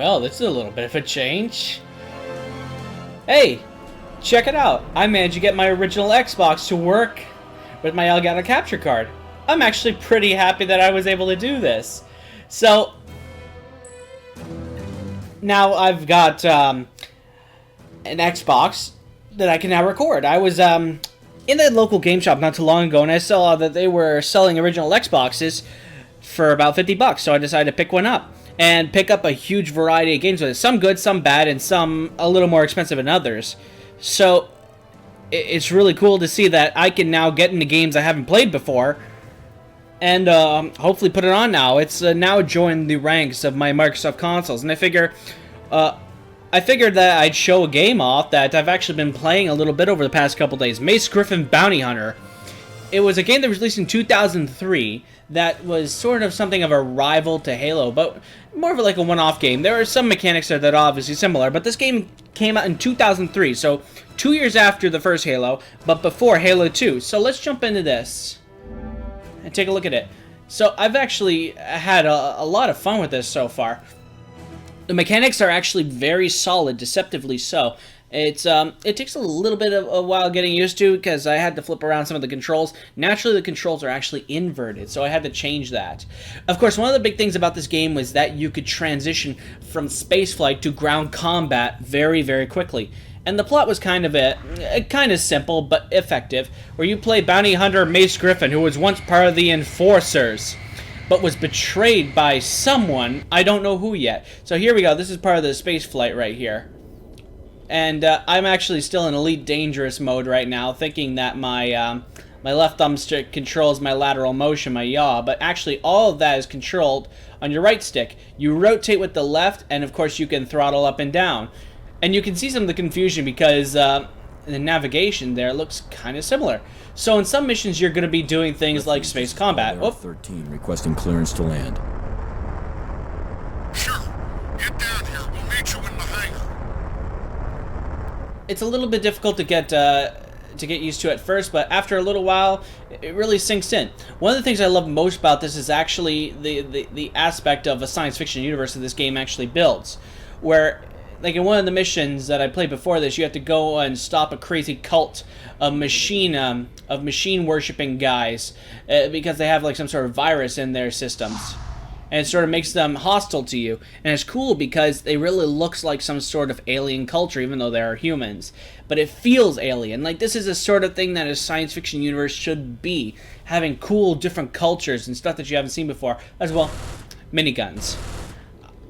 Well, this is a little bit of a change. Hey, check it out. I managed to get my original Xbox to work with my Elgato capture card. I'm actually pretty happy that I was able to do this. So, now I've got an Xbox that I can now record. I was in the local game shop not too long ago, and I saw that they were selling original Xboxes for about 50 bucks, so I decided to pick one up and pick up a huge variety of games with it. Some good, some bad, and some a little more expensive than others. So it's really cool to see that I can now get into games I haven't played before and hopefully put it on now. It's now joined the ranks of my Microsoft consoles, and I figured that I'd show a game off that I've actually been playing a little bit over the past couple days. Mace Griffin Bounty Hunter. It was a game that was released in 2003 that was sort of something of a rival to Halo, but more of like a one-off game. There are some mechanics there that are obviously similar, but this game came out in 2003, so 2 years after the first Halo, but before Halo 2. So let's jump into this and take a look at it. So I've actually had a lot of fun with this so far. The mechanics are actually very solid, deceptively so. It takes a little bit of a while getting used to because I had to flip around some of the controls. Naturally, the controls are actually inverted, so I had to change that. Of course, one of the big things about this game was that you could transition from spaceflight to ground combat very, very quickly. And the plot was kind of simple but effective, where you play bounty hunter Mace Griffin, who was once part of the Enforcers, but was betrayed by someone. I don't know who yet. So here we go. This is part of the space flight right here. And I'm actually still in Elite Dangerous mode right now, thinking that my my left thumbstick controls my lateral motion, my yaw, but actually all of that is controlled on your right stick. You rotate with the left, and of course you can throttle up and down. And you can see some of the confusion because the navigation there looks kind of similar. So in some missions you're going to be doing things like space combat. Oh. 13 requesting clearance to land. Sure. Get down here. We'll meet you in the hangar. It's a little bit difficult to get used to at first, but after a little while, it really sinks in. One of the things I love most about this is actually the aspect of a science fiction universe that this game actually builds, where, like in one of the missions that I played before this, you have to go and stop a crazy cult of machine worshipping guys because they have like some sort of virus in their systems. And it sort of makes them hostile to you. And it's cool because they really looks like some sort of alien culture, even though they are humans. But it feels alien. Like, this is a sort of thing that a science fiction universe should be. Having cool, different cultures and stuff that you haven't seen before. As well, miniguns.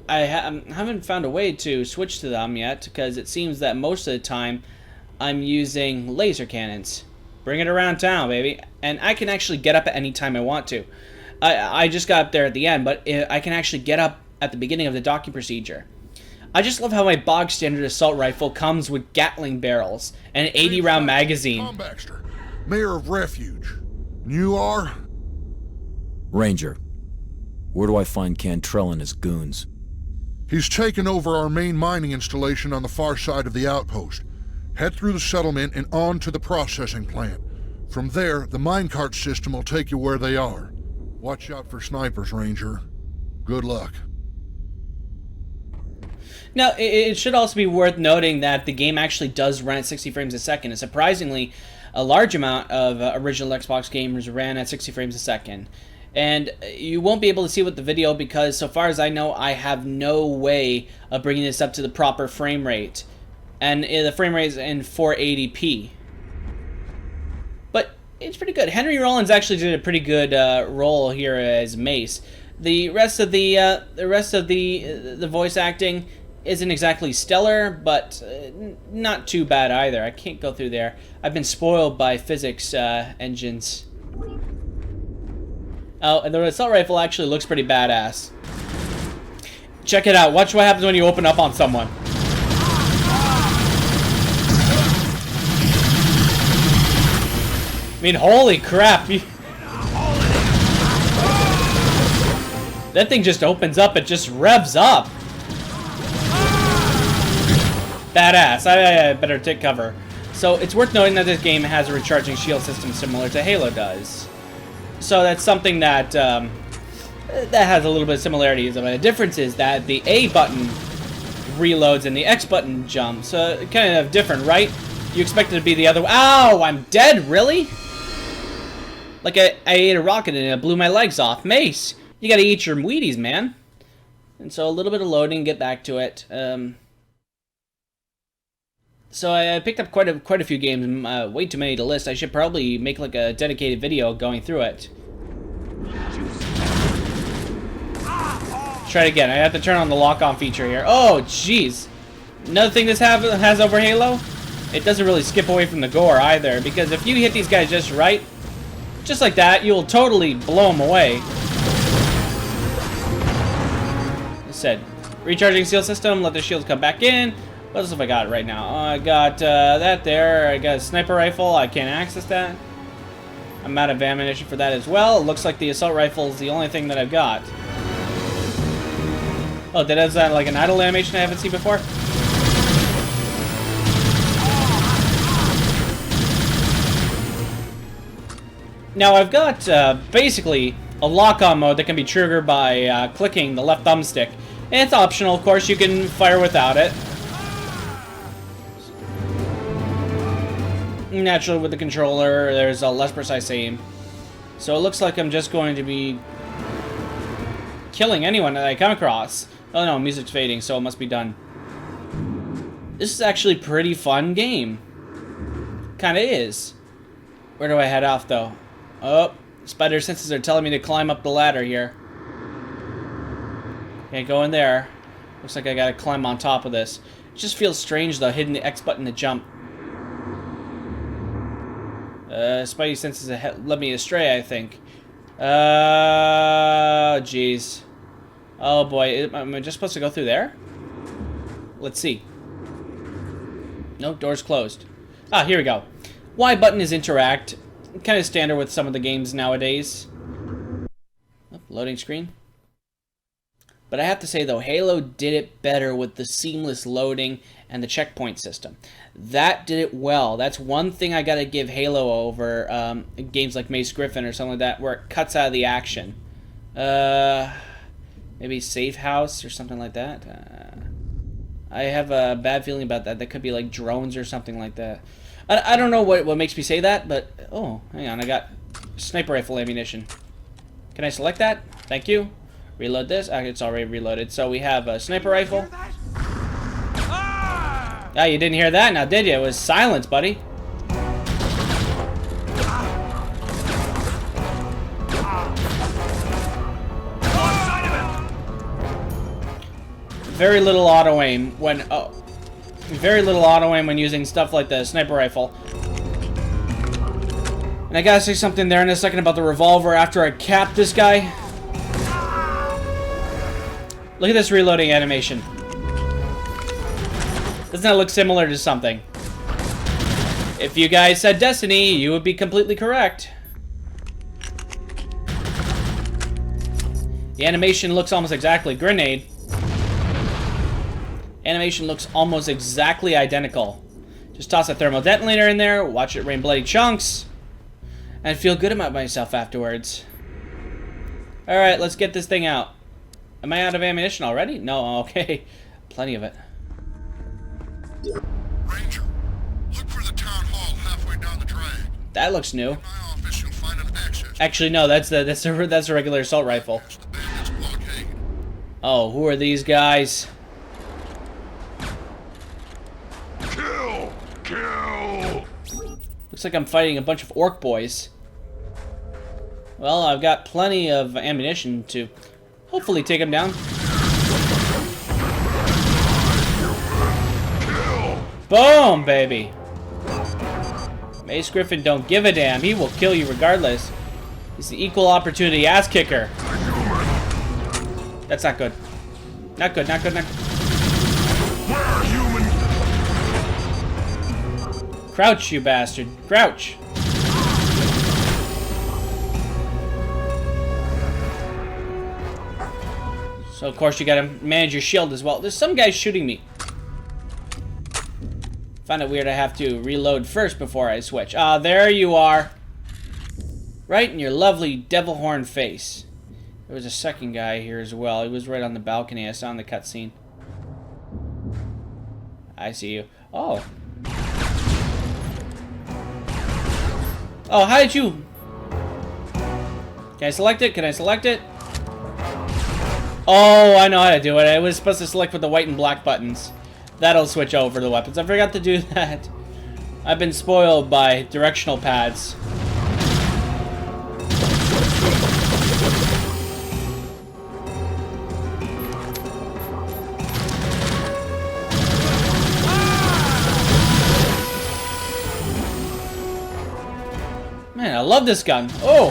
I haven't found a way to switch to them yet, because it seems that most of the time I'm using laser cannons. Bring it around town, baby. And I can actually get up at any time I want to. I just got up there at the end, but I can actually get up at the beginning of the docking procedure. I just love how my bog standard assault rifle comes with Gatling barrels and an 80-round magazine. Tom Baxter, Mayor of Refuge. And you are? Ranger. Where do I find Cantrell and his goons? He's taken over our main mining installation on the far side of the outpost. Head through the settlement and on to the processing plant. From there, the minecart system will take you where they are. Watch out for snipers, Ranger. Good luck. Now, it should also be worth noting that the game actually does run at 60 frames a second. And surprisingly, a large amount of original Xbox gamers ran at 60 frames a second. And you won't be able to see with the video because, so far as I know, I have no way of bringing this up to the proper frame rate. And the frame rate is in 480p. But it's pretty good. Henry Rollins actually did a pretty good role here as Mace. The rest of the voice acting isn't exactly stellar, but not too bad either. I can't go through there. I've been spoiled by physics engines. Oh, and the assault rifle actually looks pretty badass. Check it out. Watch what happens when you open up on someone. I mean, holy crap. That thing just opens up. It just revs up. Badass. I better take cover. So it's worth noting that this game has a recharging shield system similar to Halo does. So that's something that that has a little bit of similarities. But the difference is that the A button reloads and the X button jumps. Kind of different, right? You expect it to be the other way. Ow! I'm dead, really? Like I ate a rocket and it blew my legs off. Mace, you gotta eat your Wheaties, man. And so a little bit of loading, get back to it. So I picked up quite a few games, way too many to list. I should probably make like a dedicated video going through it. Try it again. I have to turn on the lock-on feature here. Oh, jeez. Another thing this has over Halo, it doesn't really skip away from the gore either, because if you hit these guys just right, just like that, you'll totally blow them away. I said, recharging seal system, let the shields come back in. What else have I got right now? I got that there. I got a sniper rifle. I can't access that. I'm out of ammunition for that as well. It looks like the assault rifle is the only thing that I've got. Oh, that has like an idle animation I haven't seen before. Now I've got basically a lock-on mode that can be triggered by clicking the left thumbstick. And it's optional, of course. You can fire without it. Naturally, with the controller, there's a less precise aim. So it looks like I'm just going to be killing anyone that I come across. Oh no, music's fading, so it must be done. This is actually a pretty fun game. Kinda is. Where do I head off, though? Oh, spider senses are telling me to climb up the ladder here. Can't go in there. Looks like I gotta climb on top of this. It just feels strange, though, hitting the X button to jump. Spidey senses led me astray, I think. Jeez. Oh boy, am I just supposed to go through there? Let's see. Nope, door's closed. Ah, here we go. Y button is interact. Kind of standard with some of the games nowadays. Oh, loading screen. But I have to say, though, Halo did it better with the seamless loading and the checkpoint system. That did it well. That's one thing I gotta give Halo over games like Mace Griffin or something like that, where it cuts out of the action. Maybe Safe House or something like that. I have a bad feeling about that. That could be like drones or something like that. I don't know what makes me say that, but... Oh, hang on. I got sniper rifle ammunition. Can I select that? Thank you. Reload this. It's already reloaded. So we have a sniper rifle. Ah, you didn't hear that now, did you? It was silence, buddy. Very little auto aim when using stuff like the sniper rifle. And I gotta say something there in a second about the revolver after I cap this guy. Look at this reloading animation. Doesn't that look similar to something? If you guys said Destiny, you would be completely correct. The animation looks almost exactly. Grenade. Animation looks almost exactly identical. Just toss a thermal detonator in there, watch it rain bloody chunks, and feel good about myself afterwards. Alright, let's get this thing out. Am I out of ammunition already? No, okay. Plenty of it. Ranger, look for the town hall halfway down the drag. That looks new. In my office, you'll find an access. Actually, no, that's a regular assault rifle. It's the bandits' blockade. Oh, who are these guys? Kill! Kill! Looks like I'm fighting a bunch of orc boys. Well, I've got plenty of ammunition to hopefully take them down. Boom, baby. Mace Griffin don't give a damn. He will kill you regardless. He's the equal opportunity ass kicker. That's not good. Not good, not good, not good. Crouch, you bastard. Crouch. So, of course, you gotta manage your shield as well. There's some guys shooting me. Find it weird I have to reload first before I switch. Ah, there you are. Right in your lovely devil horn face. There was a second guy here as well. He was right on the balcony. I saw in the cutscene. I see you. Oh. Oh, how did you... Can I select it? Can I select it? Oh, I know how to do it. I was supposed to select with the white and black buttons. That'll switch over the weapons. I forgot to do that. I've been spoiled by directional pads. Man, I love this gun. Oh!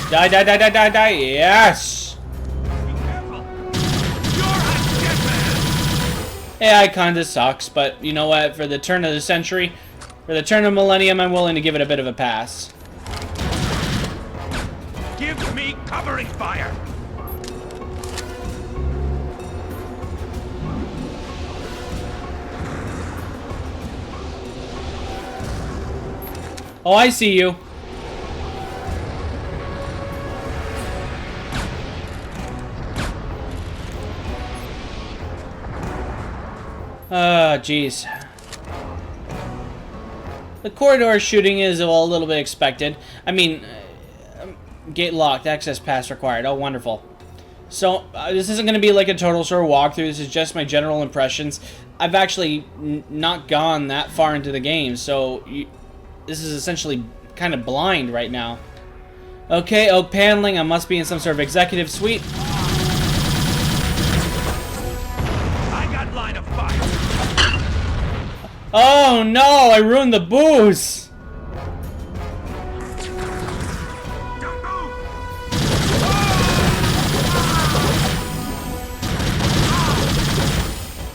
Die, die, die, die, die, die. Yes! Be careful. You're a dead man. Yeah, it kinda sucks, but you know what? For the turn of the century, for the turn of millennium, I'm willing to give it a bit of a pass. Give me covering fire. Oh, I see you. Jeez. The corridor shooting is a little bit expected. I mean, gate locked, access pass required. Oh, wonderful. So, this isn't going to be like a total sort of walkthrough. This is just my general impressions. I've actually not gone that far into the game, so this is essentially kind of blind right now. Okay, oak paneling. I must be in some sort of executive suite. I got line of fire. Oh no, I ruined the booze! Don't move.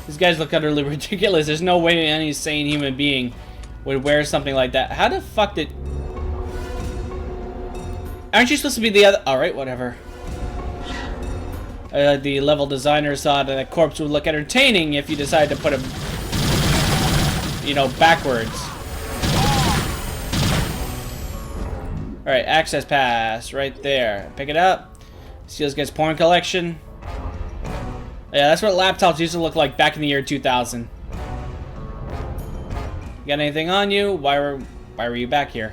These guys look utterly ridiculous. There's no way any sane human being would wear something like that. How the fuck did... Aren't you supposed to be the other... Alright, whatever. The level designer thought that a corpse would look entertaining if you decided to put him, you know, backwards. Alright, access pass right there. Pick it up. See those guys' porn collection. Yeah, that's what laptops used to look like back in the year 2000. Got anything on you? Why were you back here?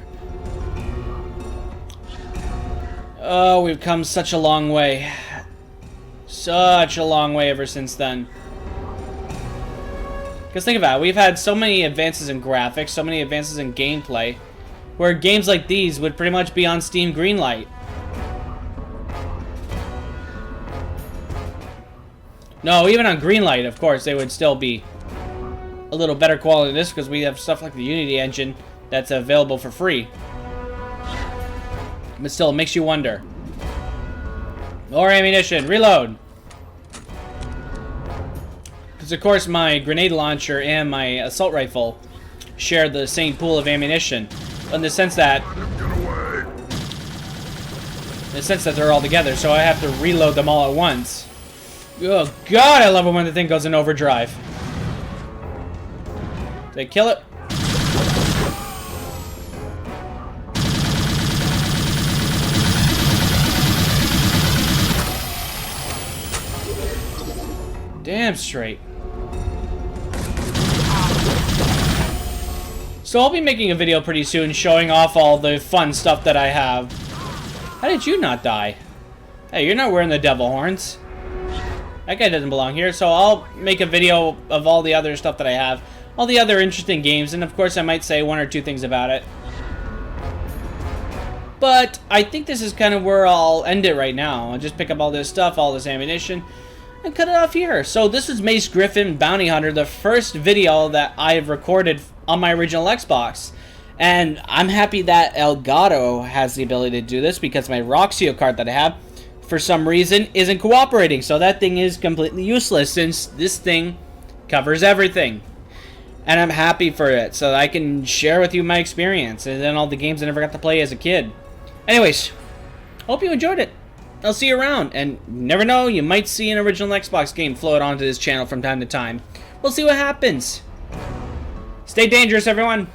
Oh, we've come such a long way. Such a long way ever since then. Because think about it, we've had so many advances in graphics, so many advances in gameplay, where games like these would pretty much be on Steam Greenlight. No, even on Greenlight, of course, they would still be a little better quality than this, because we have stuff like the Unity engine that's available for free. But still, it makes you wonder. More ammunition. Reload. Because, of course, my grenade launcher and my assault rifle share the same pool of ammunition. In the sense that... they're all together, so I have to reload them all at once. Oh, God, I love it when the thing goes in overdrive. Did I kill it? Damn straight. So I'll be making a video pretty soon showing off all the fun stuff that I have. How did you not die? Hey, you're not wearing the devil horns. That guy doesn't belong here, so I'll make a video of all the other stuff that I have. All the other interesting games, and of course I might say one or two things about it. But I think this is kind of where I'll end it right now. I'll just pick up all this stuff, all this ammunition, and cut it off here. So this is Mace Griffin, Bounty Hunter, the first video that I've recorded on my original Xbox. And I'm happy that Elgato has the ability to do this, because my Roxio card that I have, for some reason, isn't cooperating. So that thing is completely useless, since this thing covers everything. And I'm happy for it, so that I can share with you my experience, and then all the games I never got to play as a kid. Anyways, hope you enjoyed it. I'll see you around, and you never know, you might see an original Xbox game float onto this channel from time to time. We'll see what happens. Stay dangerous, everyone.